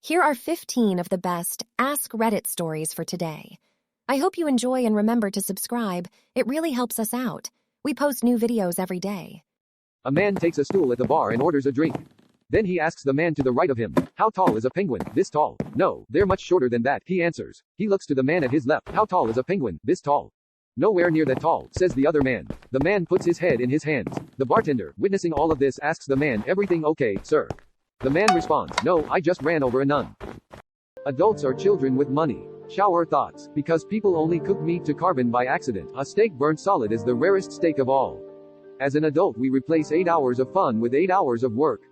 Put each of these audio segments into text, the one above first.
Here are 15 of the best Ask Reddit stories for today. I hope you enjoy and remember to subscribe. It really helps us out. We post new videos every day. A man takes a stool at the bar and orders a drink. Then he asks the man to the right of him, "How tall is a penguin?" "This tall." "No, they're much shorter than that," he answers. He looks to the man at his left. "How tall is a penguin?" "This tall." "Nowhere near that tall," says the other man. The man puts his head in his hands. The bartender, witnessing all of this, asks the man, "Everything okay, sir?" The man responds, "No, I just ran over a nun." Adults are children with money. Shower thoughts. Because people only cook meat to carbon by accident, a steak burnt solid is the rarest steak of all. As an adult, we replace 8 hours of fun with 8 hours of work.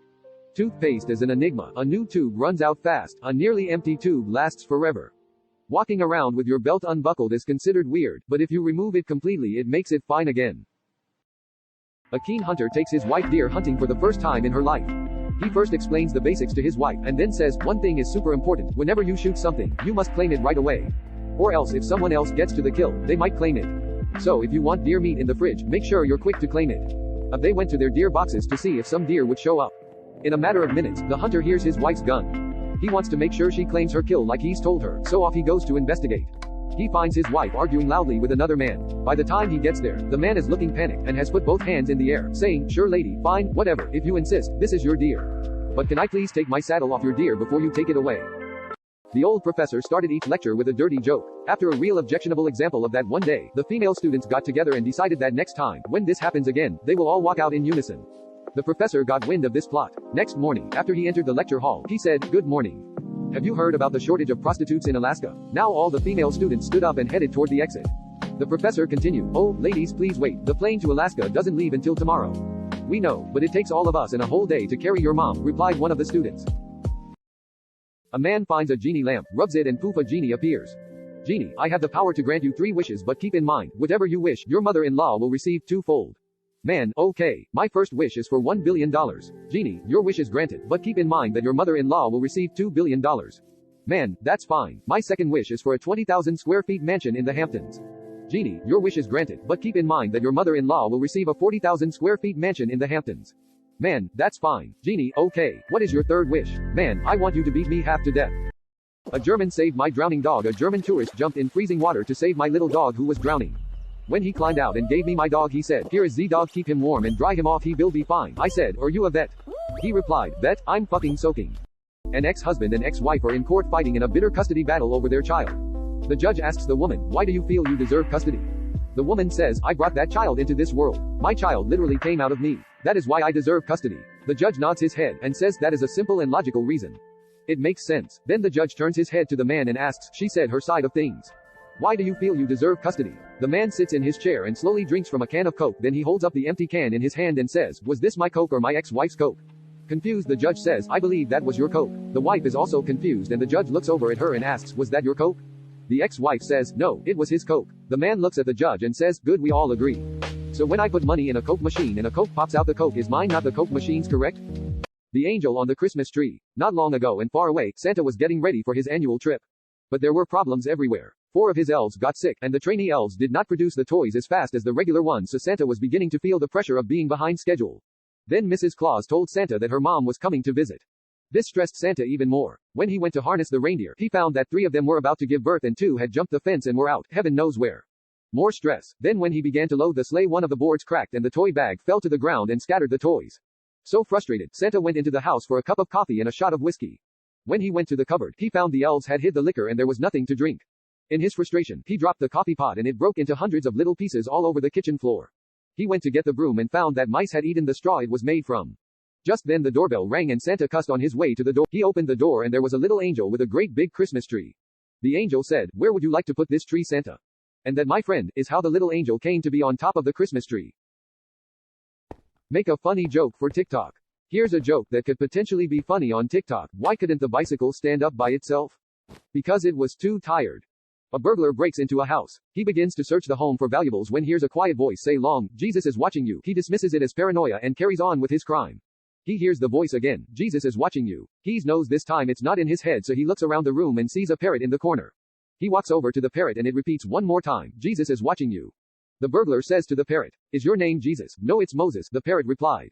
Toothpaste is an enigma. A new tube runs out fast. A nearly empty tube lasts forever. Walking around with your belt unbuckled is considered weird, but if you remove it completely, it makes it fine again. A keen hunter takes his wife deer hunting for the first time in her life. He first explains the basics to his wife, and then says, "One thing is super important. Whenever you shoot something, you must claim it right away. Or else if someone else gets to the kill, they might claim it. So if you want deer meat in the fridge, make sure you're quick to claim it." They went to their deer boxes to see if some deer would show up. In a matter of minutes, the hunter hears his wife's gun. He wants to make sure she claims her kill like he's told her, so off he goes to investigate. He finds his wife arguing loudly with another man. By the time he gets there, the man is looking panicked and has put both hands in the air, saying, "Sure lady, fine, whatever, if you insist, this is your deer. But can I please take my saddle off your deer before you take it away?" The old professor started each lecture with a dirty joke. After a real objectionable example of that one day, the female students got together and decided that next time, when this happens again, they will all walk out in unison. The professor got wind of this plot. Next morning, after he entered the lecture hall, he said, "Good morning. Have you heard about the shortage of prostitutes in Alaska?" Now all the female students stood up and headed toward the exit. The professor continued, "Oh, ladies, please wait. The plane to Alaska doesn't leave until tomorrow." "We know, but it takes all of us and a whole day to carry your mom," replied one of the students. A man finds a genie lamp, rubs it, and poof, a genie appears. "Genie, I have the power to grant you 3 wishes, but keep in mind, whatever you wish, your mother-in-law will receive twofold." Man, "Okay, my first wish is for $1 billion. Genie, your wish is granted, but keep in mind that your mother-in-law will receive $2 billion. Man, that's fine. My second wish is for a 20,000 square feet mansion in the Hamptons. Genie, your wish is granted, but keep in mind that your mother-in-law will receive a 40,000 square feet mansion in the Hamptons. Man, that's fine. Genie, okay, what is your third wish? Man, I want you to beat me half to death. A German saved my drowning dog. A German tourist jumped in freezing water to save my little dog who was drowning. When he climbed out and gave me my dog, he said, "Here is the dog, keep him warm and dry him off, he will be fine." I said, "Are you a vet?" He replied, "Vet, I'm fucking soaking." An ex-husband and ex-wife are in court fighting in a bitter custody battle over their child. The judge asks the woman, "Why do you feel you deserve custody?" The woman says, "I brought that child into this world. My child literally came out of me. That is why I deserve custody." The judge nods his head and says that is a simple and logical reason. It makes sense. Then the judge turns his head to the man and asks, "She said her side of things. Why do you feel you deserve custody?" The man sits in his chair and slowly drinks from a can of Coke. Then he holds up the empty can in his hand and says, "Was this my Coke or my ex-wife's Coke?" Confused, the judge says, "I believe that was your Coke." The wife is also confused and the judge looks over at her and asks, "Was that your Coke?" The ex-wife says, "No, it was his Coke." The man looks at the judge and says, "Good, we all agree. So when I put money in a Coke machine and a Coke pops out, the Coke is mine, not the Coke machine's, correct?" The angel on the Christmas tree. Not long ago and far away, Santa was getting ready for his annual trip. But there were problems everywhere. 4 of his elves got sick, and the trainee elves did not produce the toys as fast as the regular ones, so Santa was beginning to feel the pressure of being behind schedule. Then Mrs. Claus told Santa that her mom was coming to visit. This stressed Santa even more. When he went to harness the reindeer, he found that 3 of them were about to give birth and 2 had jumped the fence and were out, heaven knows where. More stress. Then when he began to load the sleigh, one of the boards cracked and the toy bag fell to the ground and scattered the toys. So frustrated, Santa went into the house for a cup of coffee and a shot of whiskey. When he went to the cupboard, he found the elves had hid the liquor and there was nothing to drink. In his frustration, he dropped the coffee pot and it broke into hundreds of little pieces all over the kitchen floor. He went to get the broom and found that mice had eaten the straw it was made from. Just then the doorbell rang and Santa cussed on his way to the door. He opened the door and there was a little angel with a great big Christmas tree. The angel said, "Where would you like to put this tree, Santa?" And that, my friend, is how the little angel came to be on top of the Christmas tree. Make a funny joke for TikTok. Here's a joke that could potentially be funny on TikTok. Why couldn't the bicycle stand up by itself? Because it was too tired. A burglar breaks into a house. He begins to search the home for valuables when hears a quiet voice say, "Long, Jesus is watching you." He dismisses it as paranoia and carries on with his crime. He hears the voice again, "Jesus is watching you." He knows this time it's not in his head, so he looks around the room and sees a parrot in the corner. He walks over to the parrot and it repeats one more time, "Jesus is watching you." The burglar says to the parrot, "Is your name Jesus?" "No, it's Moses," the parrot replied.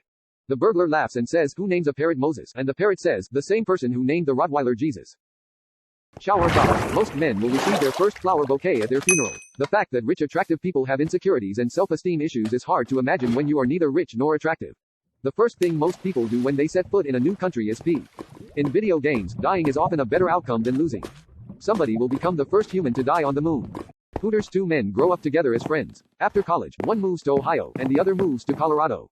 The burglar laughs and says, who names a parrot Moses? And the parrot says, the same person who named the Rottweiler Jesus. Shower thoughts. Most men will receive their first flower bouquet at their funeral. The fact that rich attractive people have insecurities and self-esteem issues is hard to imagine when you are neither rich nor attractive. The first thing most people do when they set foot in a new country is pee. In video games, dying is often a better outcome than losing. Somebody will become the first human to die on the moon. Hooters. Two men grow up together as friends. After college, one moves to Ohio and the other moves to Colorado.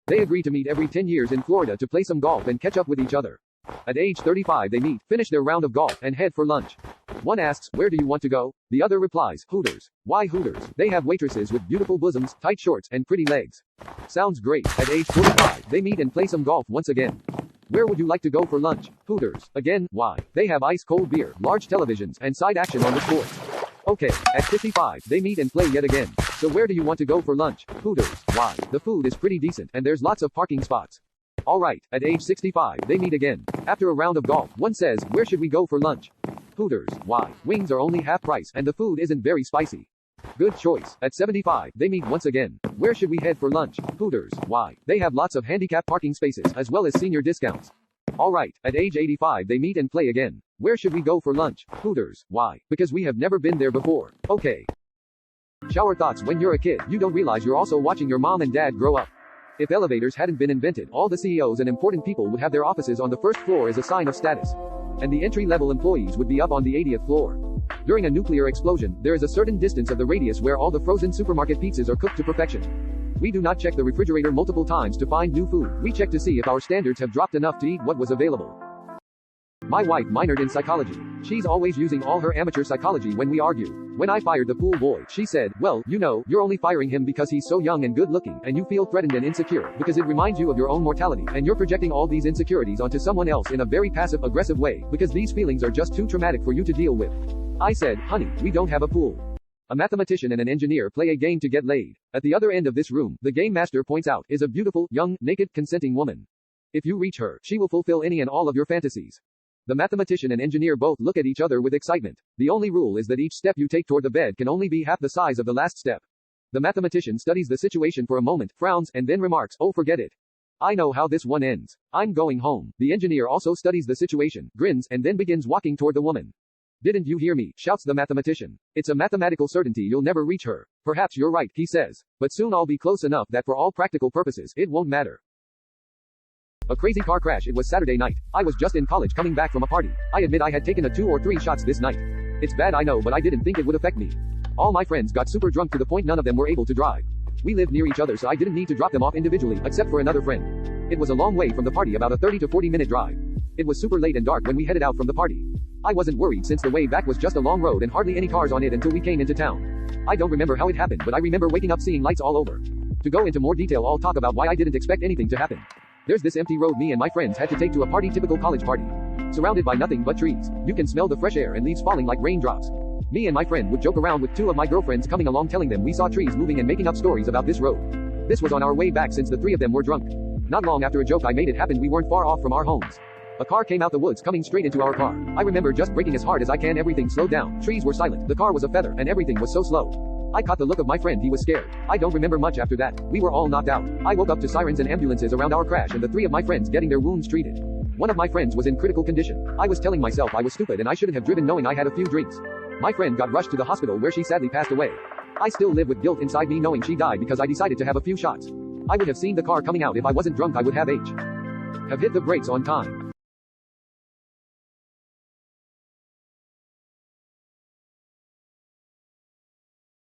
They agree to meet every 10 years in Florida to play some golf and catch up with each other. At age 35 they meet, finish their round of golf, and head for lunch. One asks, where do you want to go? The other replies, Hooters. Why Hooters? They have waitresses with beautiful bosoms, tight shorts, and pretty legs. Sounds great. At age 45, they meet and play some golf once again. Where would you like to go for lunch? Hooters. Again. Why? They have ice-cold beer, large televisions, and side action on the sports. Okay. At 55, they meet and play yet again. So where do you want to go for lunch? Hooters. Why? The food is pretty decent, and there's lots of parking spots. Alright. At age 65, they meet again. After a round of golf, one says, where should we go for lunch? Hooters. Why? Wings are only half price, and the food isn't very spicy. Good choice. At 75, they meet once again. Where should we head for lunch? Hooters. Why? They have lots of handicap parking spaces, as well as senior discounts. Alright. At age 85, they meet and play again. Where should we go for lunch? Hooters. Why? Because we have never been there before. Okay. Shower thoughts. When you're a kid, you don't realize you're also watching your mom and dad grow up. If elevators hadn't been invented, all the CEOs and important people would have their offices on the first floor as a sign of status. And the entry-level employees would be up on the 80th floor. During a nuclear explosion, there is a certain distance of the radius where all the frozen supermarket pizzas are cooked to perfection. We do not check the refrigerator multiple times to find new food. We check to see if our standards have dropped enough to eat what was available. My wife minored in psychology. She's always using all her amateur psychology when we argue. When I fired the pool boy, she said, well, you know, you're only firing him because he's so young and good looking, and you feel threatened and insecure, because it reminds you of your own mortality, and you're projecting all these insecurities onto someone else in a very passive-aggressive way, because these feelings are just too traumatic for you to deal with. I said, honey, we don't have a pool. A mathematician and an engineer play a game to get laid. At the other end of this room, the game master points out, is a beautiful, young, naked, consenting woman. If you reach her, she will fulfill any and all of your fantasies. The mathematician and engineer both look at each other with excitement. The only rule is that each step you take toward the bed can only be half the size of the last step. The mathematician studies the situation for a moment, frowns, and then remarks, oh, forget it. I know how this one ends. I'm going home. The engineer also studies the situation, grins, and then begins walking toward the woman. Didn't you hear me? Shouts the mathematician. It's a mathematical certainty you'll never reach her. Perhaps you're right, he says. But soon I'll be close enough that for all practical purposes, it won't matter. A crazy car crash. It was Saturday night. I was just in college coming back from a party. I admit I had taken 2 or 3 shots this night. It's bad, I know, but I didn't think it would affect me. All my friends got super drunk to the point none of them were able to drive. We lived near each other, so I didn't need to drop them off individually, except for another friend. It was a long way from the party, about a 30 to 40 minute drive. It was super late and dark when we headed out from the party. I wasn't worried since the way back was just a long road and hardly any cars on it until we came into town. I don't remember how it happened, but I remember waking up seeing lights all over. To go into more detail, I'll talk about why I didn't expect anything to happen. There's this empty road me and my friends had to take to a party, typical college party. Surrounded by nothing but trees. You can smell the fresh air and leaves falling like raindrops. Me and my friend would joke around with 2 of my girlfriends coming along telling them we saw trees moving and making up stories about this road. This was on our way back since the 3 of them were drunk. Not long after a joke I made it happen, we weren't far off from our homes. A car came out the woods coming straight into our car. I remember just braking as hard as I can, everything slowed down, trees were silent, the car was a feather, and everything was so slow. I caught the look of my friend, he was scared. I don't remember much after that. We were all knocked out. I woke up to sirens and ambulances around our crash and the 3 of my friends getting their wounds treated. One of my friends was in critical condition. I was telling myself I was stupid and I shouldn't have driven knowing I had a few drinks. My friend got rushed to the hospital where she sadly passed away. I still live with guilt inside me knowing she died because I decided to have a few shots. I would have seen the car coming out if I wasn't drunk. I would have hit the brakes on time.